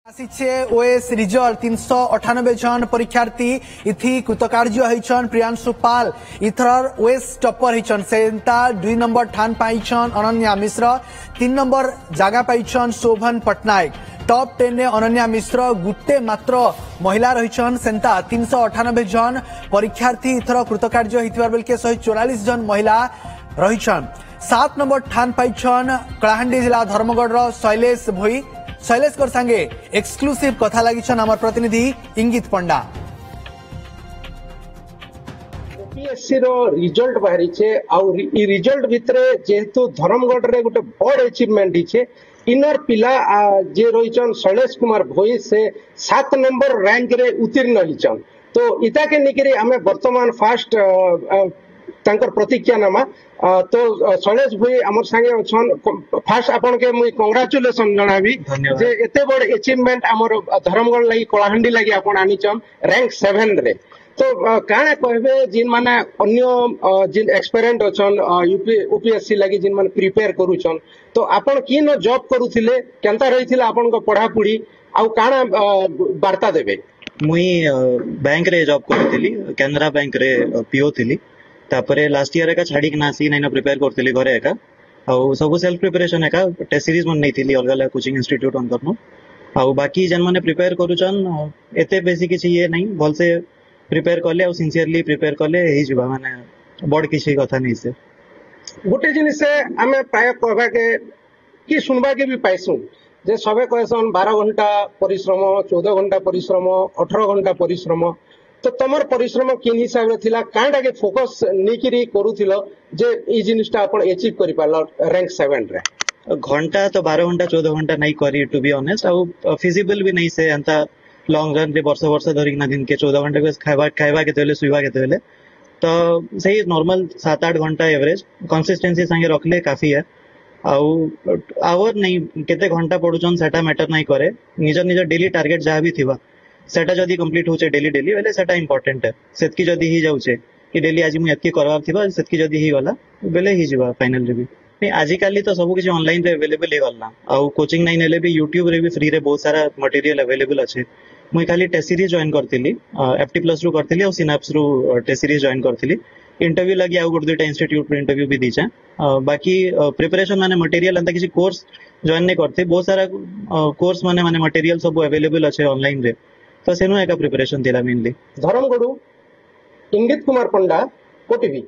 आसीचे OS result 398 जन परीक्षार्थी इथि कृतकार्य होइछन। प्रियांशु पाल इथर ओएस टॉपर होइछन। सेंता 2 नंबर ठान पाइछन अनन्या मिश्र, 3 नंबर जागा पाइछन शोभन पटनायक। टॉप 10 ने अनन्या मिश्र गुटे मात्र महिला रहिछन। सेंता 398 जन परीक्षार्थी इथर कृतकार्य होइतिबार बेलके 144 जन महिला रहिछन। 7 नंबर ठान पाइछन कलाहांडी जिला धर्मगढ़ शैलेश भोई। शैलेश कर संगे एक्सक्लूसिव कथा लगिछन हमर प्रतिनिधि इंगित पंडा। ओपीएससी रो रिजल्ट बाहरी छे आउ ई रिजल्ट भितरे जेहेतु धर्मगढ़ रे गोटे बड़ अचीवमेंट हिचे। इनर पिला जे रहिछन शैलेश कुमार भोई से 7 नंबर रैंक रे उत्तीर्ण हिचन। तो इता के निकरी हमें वर्तमान फास्ट तांकर प्रतिज्ञा नामा तो शैलेश भाई आमर संगे अछन। फास्ट आपन के मुई कांग्रेचुलेशन जणाबी जे एते बड़ अचीवमेंट आमर धर्मगढ़ लागि कलाहांडी लागि आपन आनिचन रैंक 7 रे। तो काना कहबे जिन माने अन्य जिन एक्सपीरियंस अछन यूपीएससी लागि जिन माने प्रिपेयर करूछन। तो आपन की न जॉब करूथिले केनता रहिथिला आपन को पढ़ा पढ़ी आउ काना वार्ता देबे। मुई बैंक रे जॉब करथिली, केनरा बैंक रे पीओ थिली। तापरे लास्ट ईयर एका छाड़ी ना सी नाइना प्रिपेयर करथिली घरे एका आउ सब सेल्फ प्रिपरेशन एका टेस्ट सीरीज मन नैथिली अलग अलग कोचिंग इंस्टीट्यूट ऑन करनो। आउ बाकी जन माने प्रिपेयर करूचन एते बेसी किछि ये नहीं भल से प्रिपेयर करले आउ सिंसियरली प्रिपेयर करले हे जिबा माने बड़ किछि कथा नहीं से। गोटे जिनिस से हमें प्राय कहबा के कि सुनबा के भी पाइसु जे सबे कहसन 12 घंटा परिश्रम, 14 घंटा परिश्रम, 18 घंटा परिश्रम। तो तमर परिश्रम किन हिसाब रे थिला कांडा के फोकस निकिरी करूथिलो जे ई जिनिसटा अपन अचीव करि पालो रैंक 7 रे। घंटा तो 12 घंटा 14 घंटा नहीं करी टू बी ऑनेस्ट आउ फिजिबल भी नहीं से अंता लॉन्ग रन रे वर्ष वर्ष धरि ना दिन के 14 घंटा के खाइबा के तेले सुइबा के तेले तो सही नॉर्मल 7-8 घंटा एवरेज कंसिस्टेंसी संगे रखले काफी है। आउ आवर नहीं केते घंटा पढुचन सेटा मैटर नहीं करे। निज निज डेली टारगेट जहाँ भी थिबा सेटा जदी कंप्लीट होचे डेली डेली बेले सेटा इंपोर्टेंट है। सेतकी जदी ही जाउचे कि डेली आज मु एतकी करबार थिबा सेतकी जदी ही गला बेले ही जिबा फाइनल रे भी नहीं। आज काली तो सब किछि ऑनलाइन रे अवेलेबल हे गला आउ कोचिंग नहीं नेले भी यूट्यूब रे भी फ्री रे बहुत सारा मटेरियल अवेलेबल अछि। मुई खाली टेस्ट सीरीज जॉइन करथिली, एफटी प्लस रु करथिली और सिनेप्स रु टेस्ट सीरीज जॉइन करथिली। इंटरव्यू लगी आउ गोटे दुटा इंस्टीट्यूट रे इंटरव्यू भी दीचे। बाकी प्रिपरेशन माने मटेरियल अंता किछि कोर्स जॉइन नहीं करथे। बहुत सारा कोर्स माने मटेरियल सब अवेलेबल अछि ऑनलाइन रे तो सेनु एका प्रिपरेशन थिला मेनली। धर्मगढ़ इंगित कुमार पंडा ओटीवी।